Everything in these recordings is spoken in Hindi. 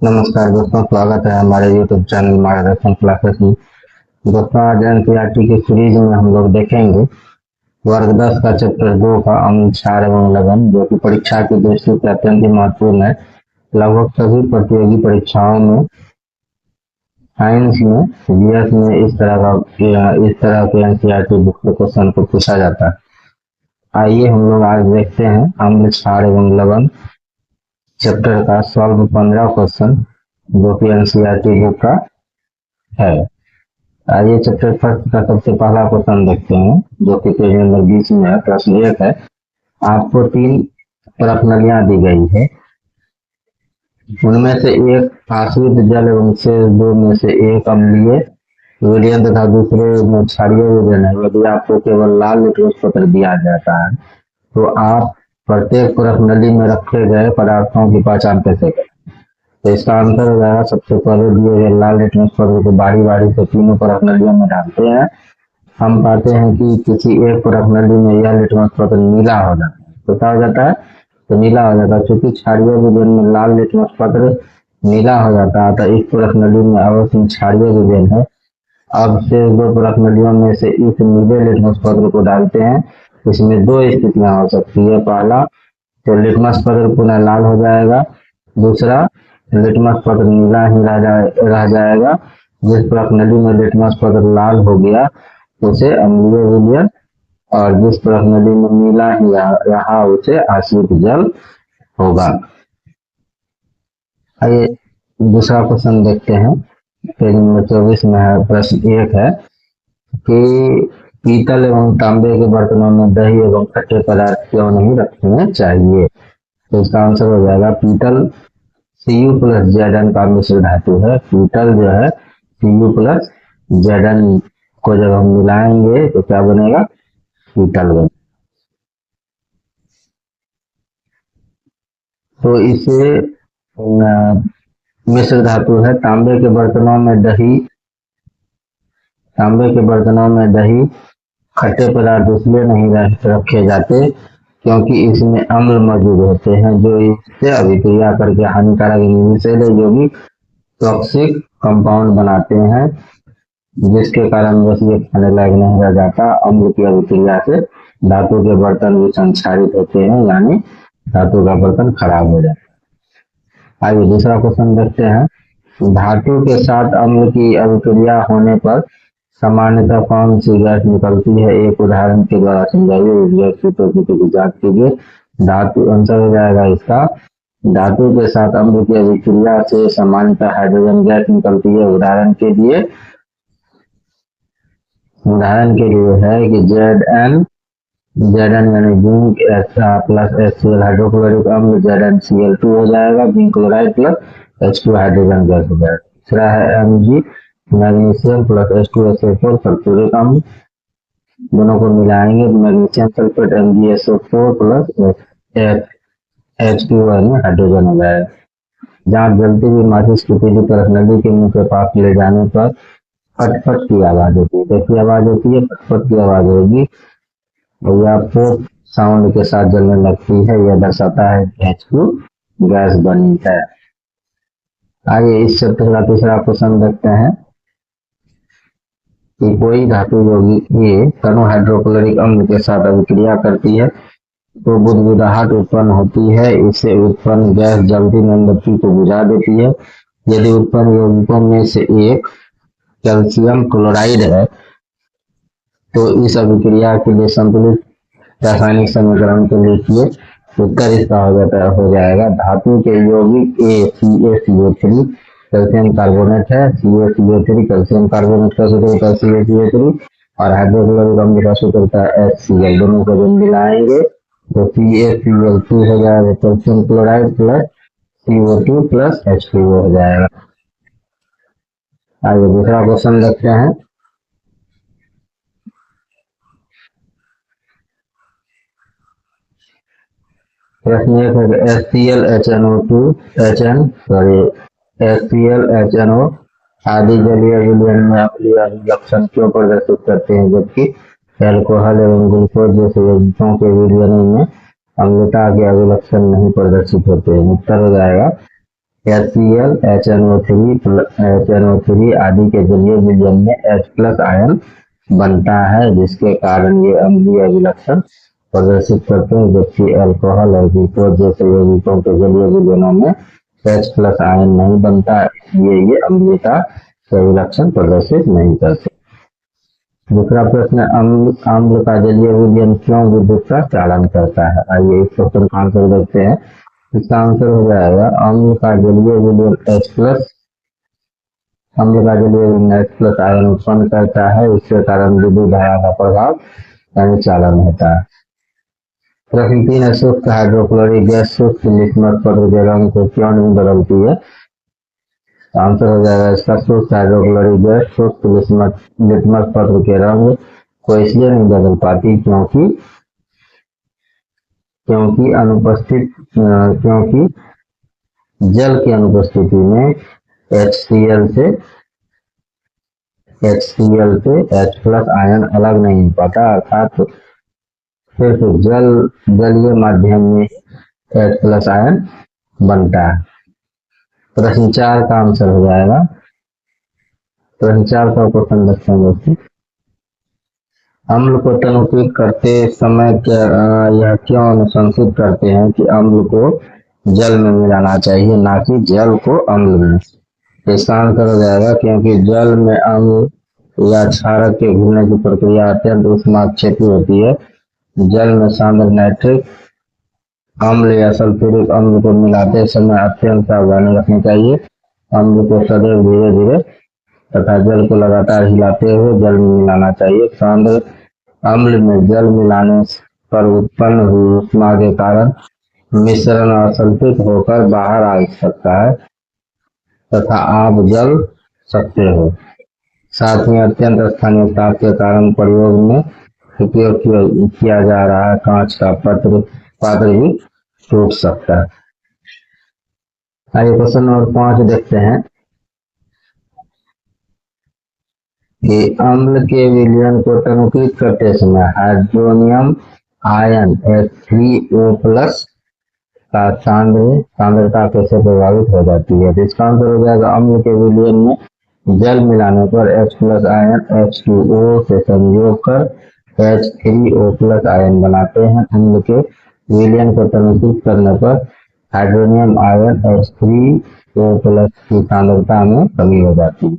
नमस्कार दोस्तों, स्वागत है हमारे YouTube चैनल मार्गदर्शन क्लासेस में। दोस्तों, आज एनसीईआरटी की सीरीज में हम लोग देखेंगे वर्ग 10 का चैप्टर 2 का अम्ल क्षार एवं लवण, जो कि परीक्षा की दृष्टि से अत्यंत ही महत्वपूर्ण है। लगभग सभी प्रतियोगी परीक्षाओं में, साइंस में, जीएस में इस तरह के एनसीईआरटी बुक से क्वेश्चन को पूछा जाता है। आइए हम लोग आज देखते हैं अम्ल क्षार एवं लवण चैप्टर का सॉल्व 15 क्वेश्चन, जो कि एनसीईआरटी बुक का है। आइए चैप्टर फर्स्ट का सबसे पहला क्वेश्चन देखते हैं, जो कि पेज नंबर 20 में है। प्रश्न 1 है, आपको 3 प्रश्नावलियां दी गई है, उनमें से एक आश्रित जल एवं शेष 2 में से एक अम्लीय विलयन तथा दूसरे में क्षारीय विलयन है। यदि आपको केवल लाल लिटमस पत्र दिया जाता है तो आप प्रत्येक प्रश्नावली में रखे गए पदार्थों की पहचान कैसे करें? तो इसका आंसर हो जाएगा, सबसे पहले दिए गए लाल लिटमस पत्र को बारी बारी से तीनों प्रश्नावलियों में डालते हैं। हम पाते हैं कि किसी एक प्रश्नावली में यह लिटमस पत्र नीला हो जाता है। तो क्या हो जाता है? तो नीला हो जाता है। चूंकि क्षारीय विलयन में लाल लिटमस पत्र नीला हो जाता है, तो इस प्रश्नावली में अवश्य क्षारीय विलयन है। अब शेष 2 प्रश्नावलियों में से इस नीले लिटमस पत्र को डालते हैं। इसमें 2 स्थितियां हो सकती है। पहला, तो लिटमस पत्र पुनः लाल हो जाएगा। दूसरा, लिटमस पत्र नीला ही रह जाएगा। जिस प्रश्नावली में लिटमस पत्र लाल हो गया उसे अम्लीय विलयन, और जिस प्रश्नावली में नीला ही रहा उसे आश्रित जल होगा। आइए दूसरा क्वेश्चन देखते हैं। पेज नंबर 24 में है। प्रश्न 1 है कि पीतल एवं तांबे के बर्तनों में दही एवं खट्टे पदार्थ क्यों नहीं रखने चाहिए? तो इसका आंसर हो जाएगा, पीतल Cu प्लस Zn का मिश्र धातु है। पीतल जो है Cu प्लस Zn को जब हम मिलाएंगे तो क्या बनेगा? पीतल बनेगा। तो इसे मिश्र धातु है। तांबे के बर्तनों में दही खट्टे पदार्थ इसलिए नहीं रखे जाते क्योंकि इसमें अम्ल मौजूद होते हैं, जो इससे अभिक्रिया करके हानिकारक यौगिक टॉक्सिक कंपाउंड बनाते हैं, जिसके कारण बस ये खाने लायक नहीं रह जाता। अम्ल की अभिक्रिया से धातु के बर्तन भी संक्षारित होते हैं, यानी धातु का बर्तन खराब हो जाता है। आइए दूसरा क्वेश्चन देखते हैं। धातु के साथ अम्ल की अभिक्रिया होने पर सामान्यतः कौन सी गैस निकलती है? एक उदाहरण के द्वारा समझाइए। इस गैस की प्रकृति की जांच कीजिए। धातु आंसर हो जाएगा इसका, धातु के साथ अम्ल की अभिक्रिया से सामान्यतः हाइड्रोजन गैस निकलती है। उदाहरण के लिए है कि Zn यानी जिंक प्लस HCl हाइड्रोक्लोरिक अम्ल ZnCl2 हो जाएगा। Zinc chloride plus H2 hydrogen gas हो जाएगा। दूसरा है Mg magnesium plus H2SO4 sulphuric अम्ल, दोनों को मिलाएंगे तो magnesium sulphate MgSO4 plus H2 hydrogen हो जाएगा। जहाँ जलती हुई माचिस की तीली प्रश्नावली के मुंह के पास ले जाने पर फटफट की आवाज होती है। कैसी आवाज होती है? फटफट की आवाज होगी, और यह पोप साउंड के साथ जलने लगती है। यह दर्शाता है कि H2 गैस बनी है। आगे इस चैप्टर का तीसरा क्वेश्चन देखते हैं कि कोई धातु यौगिक A तनु हाइड्रोक्लोरिक अम्ल के साथ अभिक्रिया करती है तो बुदबुदाहट उत्पन्न होती है। इससे उत्पन्न गैस जल्दी मोमबत्ती को बुझा देती है। यदि उत्पन्न यौगिकों में से एक कैल्शियम क्लोराइड है तो इस अभिक्रिया के लिए संतुलित रासायनिक समीकरण को लिखिए। उत्तर इसका हो जाएगा, धातु के यौगिक CaCO3 कैल्शियम कार्बोनेट है। CaCO3 कैल्शियम कार्बोनेट का सूत्र होता है CaCO3, और हाइड्रोक्लोरिक अम्ल का सूत्र होता है HCl। दोनों को जब मिलाएंगे तो CaCl2 हो जाएगा, calcium chloride plus CO2 plus H2O हो जाएगा। आगे दूसरा क्वेश्चन देखते हैं। प्रश्न 1 है HCl आदि जलीय विलयन में अम्लीय लक्षण क्यों प्रदर्शित करते हैं, जबकि एल्कोहल एवं ग्लूकोज जैसे यौगिकों के विलयन में अम्लता के अभिलक्षण नहीं प्रदर्शित होते हैं? उत्तर हो जाएगा, HCl, HNO3 आदि के जलीय विलयन में H प्लस आयन बनता है, जिसके कारण ये अम्लीय विलक्षण प्रदर्शित करते हैं, जबकि अल्कोहल और ग्लूकोज जैसे यौगिकों के जलीय विलयनों में H प्लस आयन नहीं बनता, इसलिए ये अम्लीयता का विलक्षण प्रदर्शित नहीं करते। दूसरा प्रश्न, अम्ल का जलीय विलयन क्यों विद्युत का चालन करता है? आइए इस क्वेश्चन का आंसर देखते हैं। इसका आंसर हो जाएगा अम्ल का जलीय विलयन H प्लस आयन उत्पन्न करता है, इसके कारण विद्युत धारा का प्रभाव यानी चालन होता है। प्रश्न 3 है, शुष्क हाइड्रोक्लोरिक गैस शुष्क लिटमस पत्र के रंग को क्यों नहीं बदलती है? आंसर हो जाएगा इसका शुष्क हाइड्रोक्लोरिक गैस शुष्क लिटमस पत्र के रंग को इसलिए नहीं बदल पाती क्योंकि जल की अनुपस्थिति में HCl से H प्लस आयन अलग नहीं हो पाता, अर्थात सिर्फ जलीय माध्यम में H प्लस आयन बनता है। प्रश्न 4 का आंसर हो जाएगा। प्रश्न 4 का क्वेश्चन देखते हैं दोस्तों। अम्ल को टनुकीत करते समय यह क्यों अनुशंसित करते हैं कि अम्ल को जल में मिलाना चाहिए, ना कि जल को अम्ल में? इसका आंसर हो जाएगा क्योंकि जल में अम्ल या क्षारक के घुलने की प्रक्रिया अत्यंत ऊष्माक्षेपी होती है। जल में सांद्र नाइट्रिक अम्ल या सल्फ्यूरिक अम्ल को मिलाते समय अत्यंत सावधानी रखनी चाहिए। अम्ल को सदैव धीरे धीरे तथा जल को लगातार हिलाते हुए जल में मिलाना चाहिए। सांद्र अम्ल में जल मिलाने पर उत्पन्न हुई ऊष्मा के कारण मिश्रण असंतुलित होकर बाहर आ सकता है तथा आप जल सकते हो। साथ ही अत्यंत स्थानीय ताप के कारण प्रयोग में उपयोग किया जा रहा है कांच का पात्र भी टूट सकता है। आइए क्वेश्चन नंबर 5 देखते हैं कि अम्ल के विलयन को टनुकीत करते समय हाइड्रोनियम आयन H3O प्लस का सांद्रता कैसे प्रभावित हो जाती है? इसका आंसर हो जाएगा अम्ल के विलयन में जल मिलाने पर H प्लस आयन H2O से संयोग कर H3O प्लस आयन बनाते हैं। अम्ल के विलयन को टनुकीत करने पर हाइड्रोनियम आयन H3O प्लस की सांद्रता में कमी हो जाती है।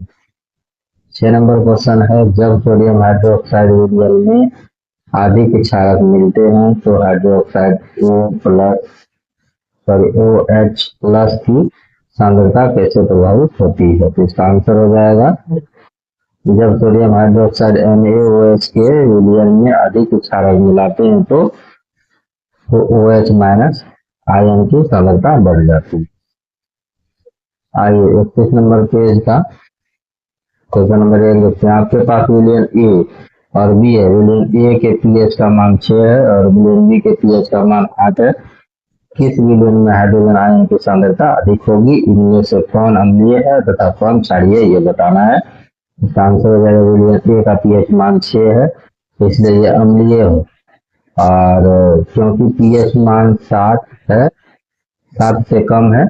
6 नंबर क्वेश्चन है, जब सोडियम हाइड्रोक्साइड विलयन में अधिक क्षारक मिलते हैं तो हाइड्रोक्साइड OH प्लस की सांद्रता कैसे प्रभावित होती है? तो इसका आंसर हो जाएगा जब सोडियम हाइड्रोक्साइड NaOH के विलयन में अधिक क्षारक मिलाते हैं तो OH माइनस आयन की सांद्रता बढ़ जाती है। आइए 31 नंबर पेज का क्वेश्चन नंबर 1 देखते हैं। आपके पास विलयन A और B है। विलयन A के pH का मान 6 है और विलयन B के pH का मान 8 है। किस विलयन में हाइड्रोजन आयन की सांद्रता अधिक होगी? इनमें से कौन अम्लीय है तथा कौन क्षारीय, ये बताना है। इसका आंसर हो जाएगा विलयन A का pH मान 6 है, इसलिए ये अम्लीय हो, और क्योंकि pH मान 7 है, 7 से कम है,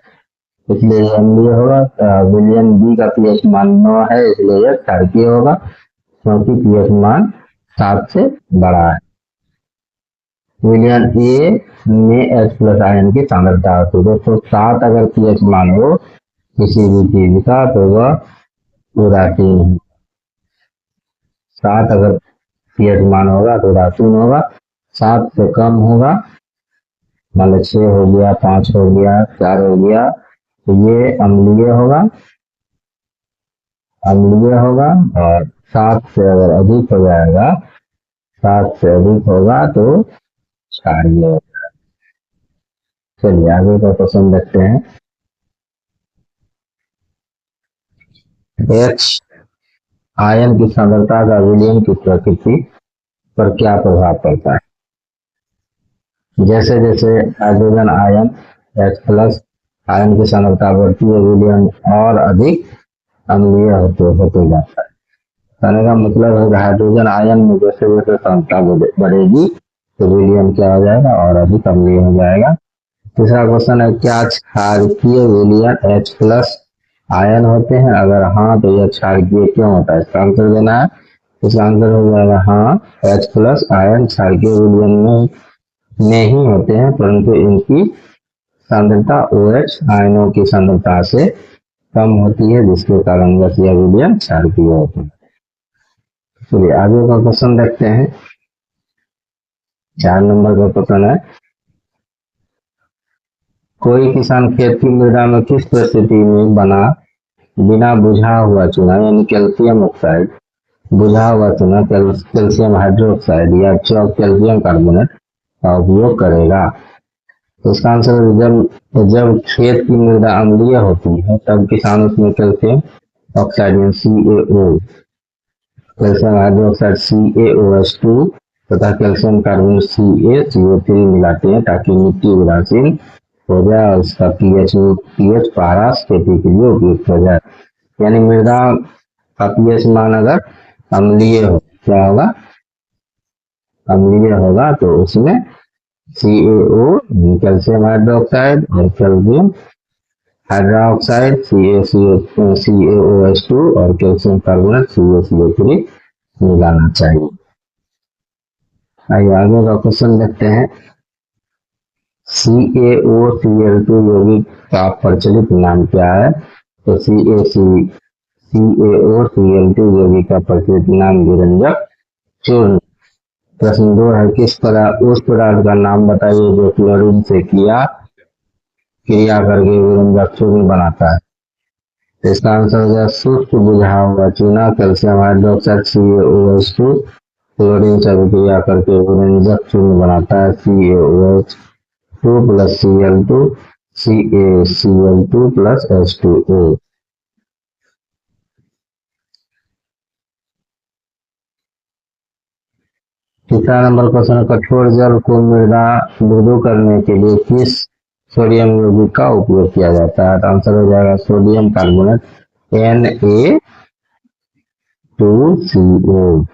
इसलिए ये अम्लीय होगा। विलयन B का pH मान 9 है, इसलिए यह क्षारकीय होगा, क्योंकि pH मान 7 से बड़ा है। विलयन A में H प्लस आयन की सांद्रता होती है। दोस्तों 7 अगर pH मान हो किसी भी चीज का तो वह उदासीन है। 7 अगर pH मान होगा तो उदासीन होगा, 7 से कम होगा, मान लो 6 हो गया, 5 हो गया, 4 हो गया, तो ये अम्लीय होगा। और 7 से अगर अधिक हो जाएगा, 7 से अधिक होगा तो क्षारीय होगा। चलिए आगे का क्वेश्चन देखते हैं। H आयन की सांद्रता का विलयन की प्रकृति पर क्या प्रभाव पड़ता है? जैसे जैसे hydrogen ion H plus ion की सांद्रता बढ़ती है, विलयन और अधिक अम्लीय होते जाता है। कहने का मतलब है हाइड्रोजन आयन में जैसे जैसे सांद्रता बढ़ेगी तो विलयन क्या हो जाएगा और अधिक अम्लीय हो जाएगा। तीसरा क्वेश्चन है, क्या क्षारकीय विलयन H प्लस आयन होते हैं? अगर हाँ तो यह क्षारकीय क्यों होता है? इसका आंसर देना है। इसका आंसर हो जाएगा हाँ, H प्लस आयन क्षारकीय विलयन में नहीं होते हैं, परंतु इनकी सांद्रता OH आयनों की सांद्रता से कम होती है, जिसके कारण यह विलयन क्षारकीय होते हैं। चलिए आगे का क्वेश्चन देखते हैं। 4 नंबर का क्वेश्चन है, कोई किसान खेत की मृदा में किस परिस्थिति में बिना बुझा हुआ चूना यानी कैल्शियम ऑक्साइड, बुझा हुआ चूना कैल्शियम हाइड्रोक्साइड या चौक कैल्शियम कार्बोनेट का उपयोग करेगा? तो इसका आंसर जब खेत की मृदा अम्लीय होती है तब किसान उसमें कैल्शियम ऑक्साइड यानी CaO, कैल्शियम हाइड्रोक्साइड CaOH2 तथा कैल्शियम कार्बोनेट CaCO3 मिलाते हैं ताकि मिट्टी उदासीन हो जाए और इसका पीएच पारस खेती के लिए उपयुक्त हो जाए। यानी मृदा का पीएच मान अगर अम्लीय हो, क्या होगा? अम्लीय होगा तो उसमें CaO कैल्शियम हाइड्रोक्साइड और कैल्शियम हाइड्रोक्साइड CaOH2 और कैल्शियम कार्बोनेट CaCO3 मिलाना चाहिए। आइए आगे का क्वेश्चन देखते हैं। CaOCl2 यौगिक का प्रचलित नाम क्या है? तो CaOCl2 यौगिक का प्रचलित नाम विरंजक चूर्ण। प्रश्न 2 है, उस पदार्थ का नाम बताइए जो क्लोरीन से क्रिया करके विरंजक चूर्ण बनाता है? तो इसका आंसर हो गया शुष्क बुझा हुआ चूना कैल्शियम हाइड्रोक्साइड CaOH2 क्लोरीन से क्रिया करके विरंजक चूर्ण बनाता है CaOH2 plus Cl2 CaCl2 plus H2O। तीसरा नंबर क्वेश्चन, कठोर जल को मृदु करने के लिए किस सोडियम यौगिक का उपयोग किया जाता है? तो आंसर हो जाएगा सोडियम कार्बोनेट Na2CO।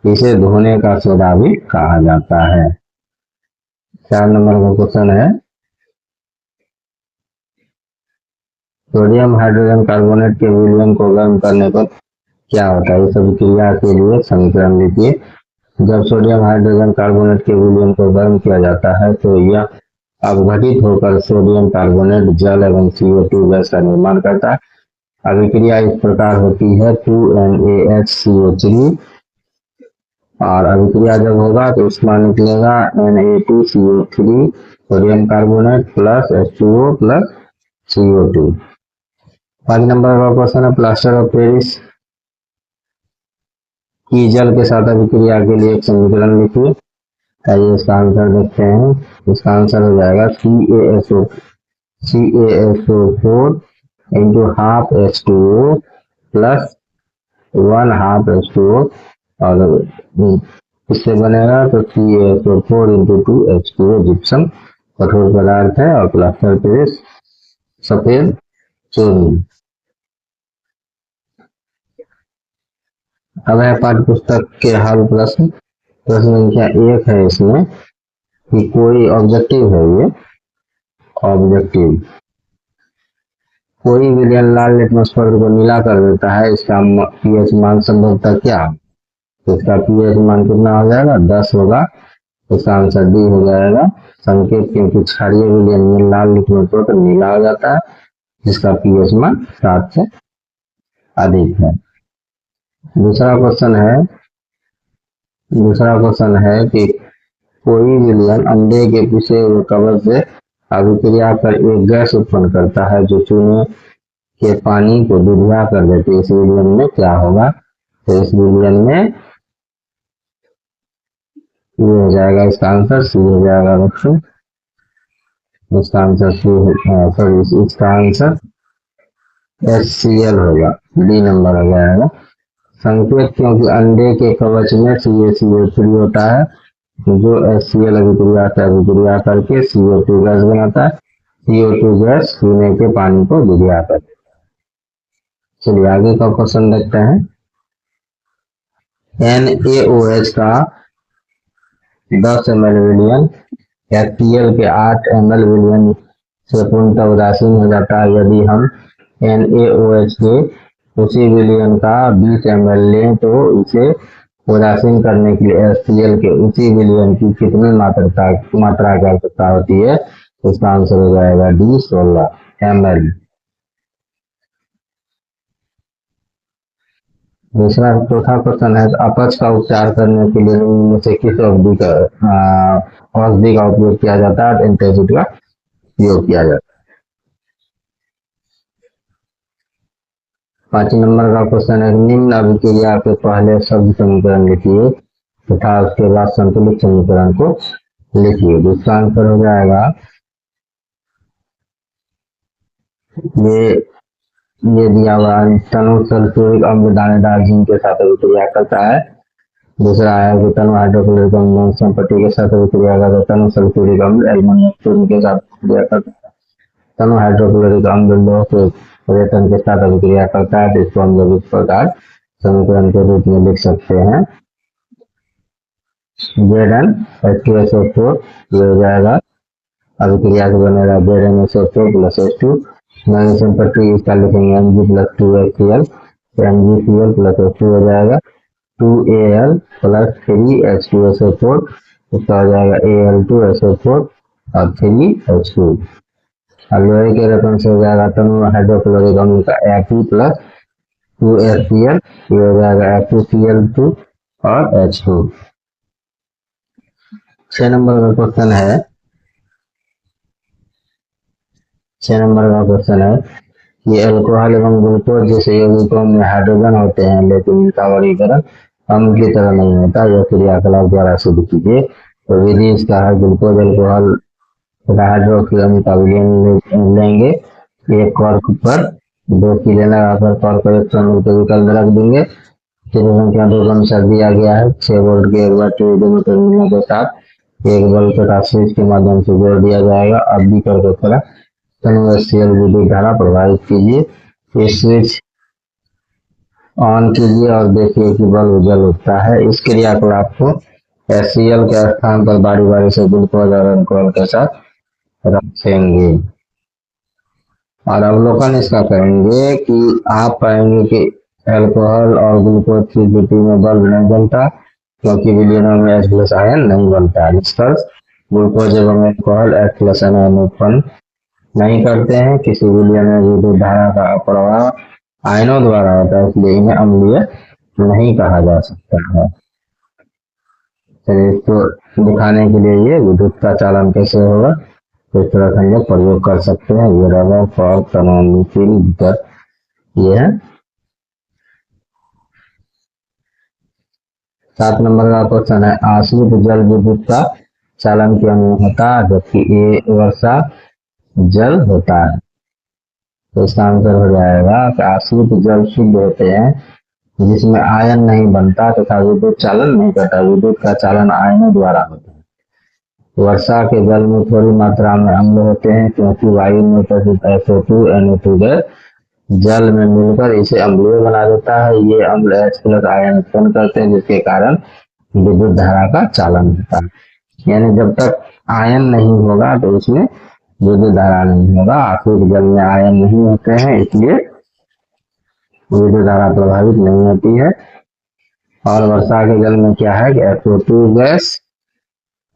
इसे धोने का सोडा भी कहा जाता है। 4 नंबर का क्वेश्चन है, सोडियम हाइड्रोजन कार्बोनेट के विलयन को गर्म करने पर क्या होता है? इस अभिक्रिया के लिए समीकरण लिखिए। जब सोडियम हाइड्रोजन कार्बोनेट के विलयन को गर्म किया जाता है तो यह अपघटित होकर सोडियम कार्बोनेट जल एवं CO2 गैस का निर्माण करता है। अभिक्रिया इस प्रकार होती है 2NaHCO3 और अभिक्रिया जब होगा तो उसमें निकलेगा Na2CO3 sodium carbonate plus H2O plus CO2। 5 number का क्वेश्चन है, प्लास्टर ऑफ पेरिस की जल के साथ अभिक्रिया के लिए एक समीकरण लिखिए। आइए इसका आंसर देखते हैं। इसका आंसर हो जाएगा CaSO4 into half H2O plus 1 half H2O और इससे बनेगा तो CaSO4 इंटू 2 H2O जिप्सम कठोर पदार्थ है और प्लास्टर पेरिस सफेद चूर्ण। अब है पाठ्य पुस्तक के हल प्रश्न। प्रश्न संख्या 1 है इसमें कि कोई ऑब्जेक्टिव है, ये ऑब्जेक्टिव कोई विलयन लाल लिटमस पत्र को नीला कर देता है, इसका पीएच मान संभवतः क्या? तो इसका पीएच मान कितना हो जाएगा? 10 होगा। इसका आंसर डी हो जाएगा संकेत, क्योंकि क्षारीय विलयन में लाल लिटमस पत्र नीला हो जाता है जिसका पीएच मान 7 से अधिक है। दूसरा क्वेश्चन है कि कोई विलयन अंडे के पिसे हुए कवर से अभिक्रिया कर एक गैस उत्पन्न करता है जो चूने के पानी को दुधिया कर देती है। इस विलयन में क्या होगा? तो इस विलयन में ये हो जाएगा, इसका आंसर सी हो जाएगा बच्चों। इसका आंसर इसका आंसर HCl होगा, डी नंबर हो जाएगा। संकेत, क्योंकि अंडे के कवच में CaCO3 होता है जो HCl अभिक्रिया करके CO2 गैस बनाता है। CO2 गैस पीने के पानी को दुधिया कर देता है। चलिए आगे का क्वेश्चन देखते हैं। NaOH का 10 ml विलयन HCl के 8 ml विलयन से पूर्णतः उदासीन हो जाता है। यदि हम NaOH के उसी विलयन का 20 ml लें तो इसे उदासीन करने के लिए HCl के उसी विलयन की कितनी मात्रा की आवश्यकता होती है? इसका आंसर हो जाएगा डी 16 ml। दूसरा चौथा क्वेश्चन है, अपच का उपचार करने के लिए निम्न में से किस औषधि का उपयोग किया जाता है? एंटासिड का उपयोग किया जाता है। 5 नंबर का क्वेश्चन है, निम्न अभिक्रिया के पहले शब्द समीकरण लिखिए तथा उसके बाद संतुलित समीकरण को लिखिए। इसका आंसर हो जाएगा ये दिया हुआ तनु सल्फ्यूरिक अम्ल दानेदार जिंक के साथ अभिक्रिया करता है। दूसरा है कि तनु हाइड्रोक्लोरिक अम्ल संपत्ति के साथ अभिक्रिया करता है। तनु सल्फ्यूरिक अम्ल एल्युमिनियम के साथ अभिक्रिया करता है। तनु हाइड्रोक्लोरिक अम्ल लोह के रेतन के साथ अभिक्रिया करता है। तो इसको हम लोग इस प्रकार समीकरण के रूप में लिख सकते हैं, ZnH2SO4 ये हो जाएगा, अभिक्रिया से बनेगा ZnSO4 प्लस H2। मैग्नीशियम पट्टी इसका लिखेंगे Mg प्लस 2HCl, तो MgCl प्लस H2 हो जाएगा 2Al प्लस 3H2SO4, इसका हो जाएगा Al2SO4 और 3H2। लोहे के रकम से हो जाएगा तनु हाइड्रोक्लोरिक अम्ल का Fe प्लस 2HCl, ये हो जाएगा F2Cl2 और H2। 6 नंबर का क्वेश्चन है, 6 नंबर का क्वेश्चन है कि अल्कोहल एवं ग्लूकोज जैसे यौगिकों में हाइड्रोजन होते हैं लेकिन इनका वर्गीकरण अम्ल की तरह नहीं होता। यह क्रियाकलाप द्वारा सिद्ध कीजिए। तो विधि इसका है, ग्लूकोज अल्कोहल तथा हाइड्रोक्सी अम्ल का विलयन लेंगे, एक कॉर्क पर 2 किले लगाकर कॉर्क को 100 ml के विकल्प में रख देंगे। चित्र संख्या 2 के अनुसार दिया गया है 6 वोल्ट के एक बैटरी टर्मिनल के साथ एक बल्ब तथा स्विच के माध्यम से जोड़ दिया जाएगा। अब बीकर को थोड़ा HCl विद्युत धारा प्रवाहित कीजिए। ये स्विच ऑन कीजिए और देखिए कि बल्ब जल उठता है। इस क्रियाकलाप को HCl के स्थान पर बारी बारी से ग्लूकोज और अल्कोहल के साथ रखेंगे और अवलोकन इसका करेंगे कि आप पाएंगे कि अल्कोहल और ग्लूकोज की स्थिति में बल्ब नहीं जलता क्योंकि विलयनों में H+ आयन नहीं बनता। निष्कर्ष, ग्लूकोज एवं अल्कोहल H+ आयन उत्पन्न नहीं करते हैं। किसी विलयन में विद्युत धारा का प्रवाह आयनों द्वारा होता है, इसलिए इन्हें अम्लीय नहीं कहा जा सकता है। चलिए इसको दिखाने के लिए ये विद्युत का चालन कैसे होगा इस तरह से हम लोग प्रयोग कर सकते हैं। ये रबर फॉर्क तनाव ये है। 7 नंबर का क्वेश्चन है, आश्रित जल विद्युत का चालन क्यों नहीं होता जबकि ये वर्षा जल होता है? तो इसका आंसर हो जाएगा कि आश्रित जल शुद्ध होते हैं जिसमें आयन नहीं बनता तथा विद्युत चालन नहीं करता। विद्युत का चालन आयनों द्वारा होता है। वर्षा के जल में थोड़ी मात्रा में अम्ल होते हैं क्योंकि वायु में उपस्थित SO2 NO2 गैस जल में मिलकर इसे अम्लीय बना देता है। ये अम्ल H+ आयन उत्पन्न करते हैं जिसके कारण विद्युत धारा का चालन होता है। यानी जब तक आयन नहीं होगा तो उसमें विद्युत धारा नहीं होगा। आश्रित जल में आयन नहीं होते हैं इसलिए विद्युत धारा प्रभावित नहीं होती है। और वर्षा के जल में क्या है कि SO2 gas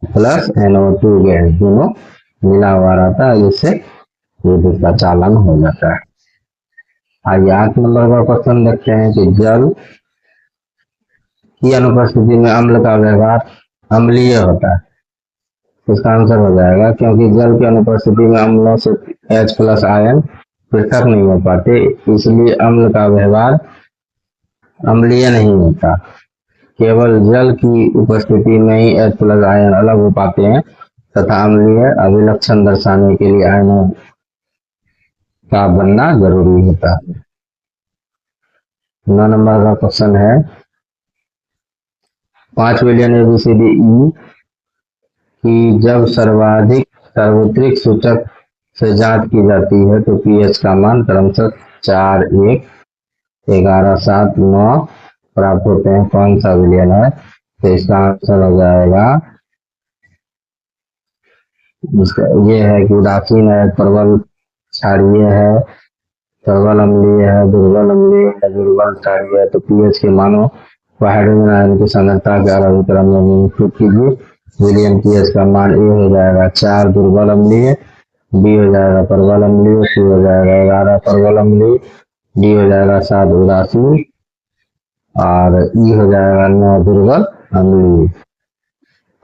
plus NO2 gas दोनों मिला हुआ रहता है, जिससे विद्युत का चालन हो जाता है। आइए 8 नंबर का क्वेश्चन देखते हैं कि जल की अनुपस्थिति में अम्ल का व्यवहार अम्लीय होता है। इसका आंसर हो जाएगा क्योंकि जल की अनुपस्थिति में अम्लों से H+ आयन पृथक नहीं हो पाते, इसलिए अम्ल का व्यवहार अम्लीय नहीं होता। केवल जल की उपस्थिति में ही H+ आयन अलग हो पाते हैं तथा अम्लीय अभिलक्षण दर्शाने के लिए आयनों का बनना जरूरी होता है। 9 नंबर का क्वेश्चन है, 5 विलियन ABCDE की जब सार्वत्रिक सूचक से जांच की जाती है तो pH का मान क्रमशः 4, 1, 11, 7, 9 प्राप्त होते हैं। कौन सा विलियन है? तो इसका आंसर हो जाएगा इसका ये है कि उदासीन है, प्रबल क्षारीय है, प्रबल अम्लीय है, दुर्बल अम्लीय है, दुर्बल क्षारीय है। तो पीएच के मानों व हाइड्रोजन आयन की सांद्रता के आरोही क्रम में निरूपित कीजिए। विलियम पीएच का मान ए हो जाएगा 4 दुर्बल अम्लीय, बी हो जाएगा प्रबल अम्लीय, सी हो जाएगा 11 प्रबल अम्लीय, डी हो जाएगा 7 उदासीन और ई हो जाएगा 9 दुर्बल अम्लीय।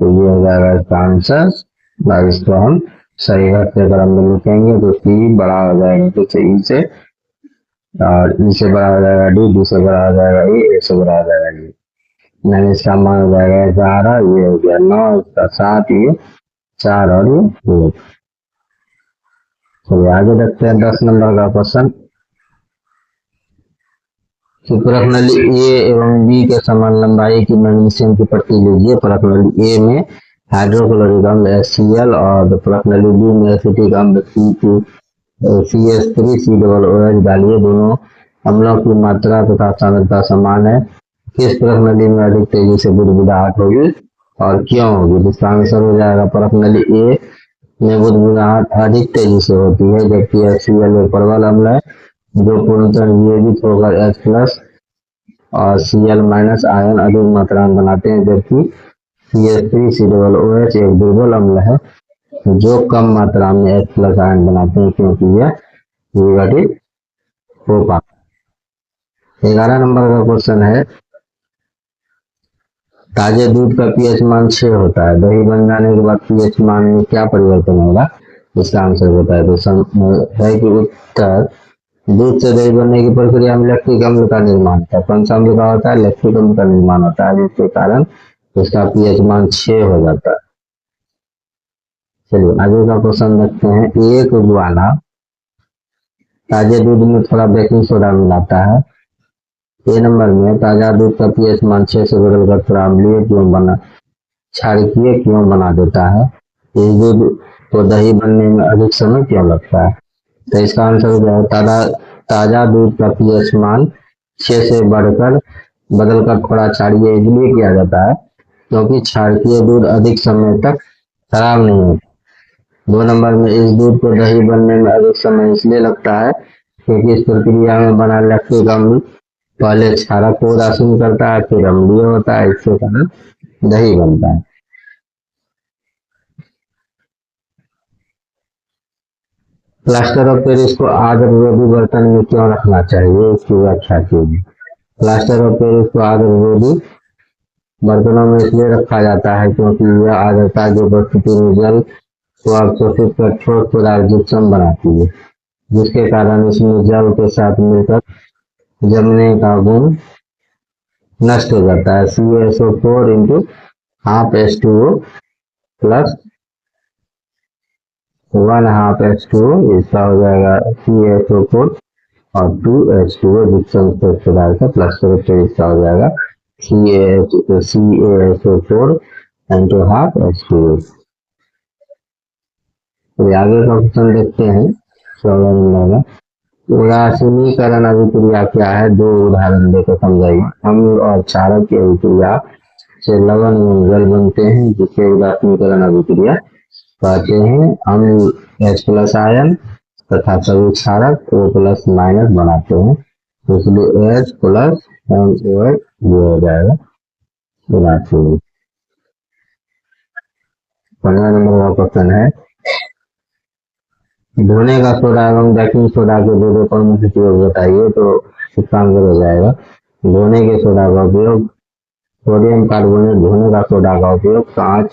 तो ये हो जाएगा इसका आंसर। और इसको हम सही घटते क्रम में लिखेंगे तो सी बड़ा हो जाएगा तो ई से, और ई से बड़ा हो जाएगा डी, डी से बड़ा हो जाएगा ए से बड़ा हो जाएगा डी। यानी इसका मान हो जाएगा 11, ये हो गया 9, इसका 7, ये 4 और ये 1। चलिए आगे देखते हैं 10 नंबर का क्वेश्चन। प्रश्नली ए एवं बी के समान लंबाई की मैग्नीशियम की पट्टी लीजिए। प्रश्नली ए में हाइड्रोक्लोरिक अम्ल HCl और प्रश्नली बी में एसिटिक अम्ल CH3COOH डालिए। दोनों अम्लों की मात्रा तथा सांद्रता समान है। किस प्रश्नली में अधिक तेजी से बुदबुदाहट होगी और क्यों होगी? इसका आंसर हो जाएगा प्रश्नली ए में बुदबुदाहट अधिक तेजी से होती है, जबकि HCl एक प्रबल अम्ल है जो पूर्णतः वियोजित होकर H प्लस और Cl माइनस आयन अधिक मात्रा में बनाते हैं, जबकि CH3COOH एक दुर्बल अम्ल है जो कम मात्रा में H प्लस आयन बनाते हैं, क्योंकि यह विघटित हो पाता है। 11 नंबर का क्वेश्चन है, ताजे दूध का पीएच मान 6 होता है, दही बन जाने के बाद पीएच मान में क्या परिवर्तन होगा? इसका आंसर होता है तो है कि उत्तर दूध से दही बनने की प्रक्रिया में लैक्टिक अम्ल का निर्माण होता है। कौन सा अम्ल का होता है? लैक्टिक अम्ल का निर्माण होता है, जिसके कारण उसका पीएच मान 6 हो जाता है। चलिए आगे का क्वेश्चन देखते हैं। एक ज्वाला ताजे दूध में थोड़ा बेकिंग सोडा मिलाता है। ए नंबर में ताजा दूध का पीएच मान 6 से बदलकर थोड़ा अम्लीय क्यों बना, क्षारीय क्यों बना देता है? इस दूध को दही बनने में अधिक समय क्यों लगता है? तो इसका आंसर हो जाएगा ताजा दूध का पीएच मान 6 से बदलकर थोड़ा क्षारीय इसलिए किया जाता है क्योंकि क्षारीय दूध अधिक समय तक खराब नहीं होता। 2 नंबर में इस दूध को दही बनने में अधिक समय इसलिए लगता है क्योंकि इस प्रक्रिया में बना लैक्टिक अम्ल पहले क्षारक को उदासीन करता है, फिर अम्लीय होता है, इसके कारण दही बनता है। प्लास्टर ऑफ पेरिस को आग रोधी बर्तन में क्यों रखना चाहिए? इसकी व्याख्या कीजिए। प्लास्टर ऑफ पेरिस को आग रोधी बर्तनों में इसलिए रखा जाता है क्योंकि यह आर्द्रता की उपस्थिति में जल को अवशोषित कर ठोस पदार्थ जिप्सम बनाती है, जिसके कारण इसमें जल के साथ मिलकर जमने का गुण नष्ट हो जाता है। CaSO4 into half H2O plus 1/2 H2O, इसका हो जाएगा CaSO4 और 2H2O जिप्सम ठोस पदार्थ का प्लस करें, इसका हो जाएगा CaSO4 इंटू हाफ H2O। तो आगे का क्वेश्चन देखते हैं 14 नंबर का। उदासीनीकरण अभिक्रिया क्या है? 2 उदाहरण देकर समझाइए। अम्ल और क्षारक की अभिक्रिया से लवण एवं जल बनते हैं, जिसे उदासीनीकरण अभिक्रिया कहते हैं। अम्ल H प्लस आयन तथा सभी क्षारक O प्लस माइनस बनाते हैं, इसलिए H प्लस NaOH ये हो जाएगा उदासीन। 15 नंबर का क्वेश्चन है, धोने का सोडा एवं बेकिंग सोडा के दो प्रमुख उपयोग बताइए। तो इसका आंसर हो जाएगा धोने के सोडा का उपयोग सोडियम कार्बोनेट, धोने का सोडा का उपयोग कांच,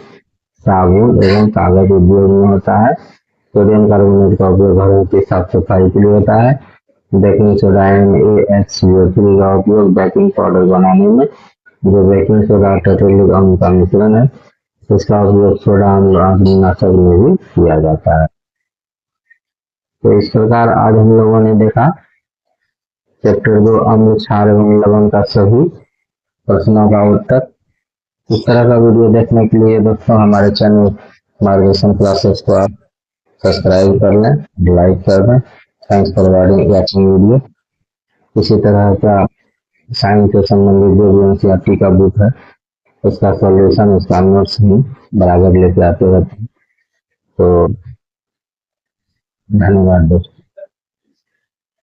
साबुन एवं कागज उद्योग में होता है। सोडियम कार्बोनेट का उपयोग घरों की साफ सफाई के लिए होता है। बेकिंग सोडा NaHCO3 का उपयोग बेकिंग पाउडर बनाने में, जो बेकिंग सोडा टेट्राइलिक अम्ल का मिश्रण है, इसका उपयोग सोडा अम्लनाशक में भी किया जाता है। तो इस प्रकार आज हम लोगों ने देखा चैप्टर 2 अम्ल, क्षार एवं लवण का सभी प्रश्नों का उत्तर। इस तरह का वीडियो देखने के लिए दोस्तों हमारे चैनल मार्गदर्शन क्लासेस को आप सब्सक्राइब कर लें, लाइक कर दें। Thanks for watching video. इसी तरह का साइंस से संबंधित जो भी NCERT का बुक है उसका सॉल्यूशन, उसका नोट्स भी बराबर लेके आते रहते हैं। तो धन्यवाद दोस्तों।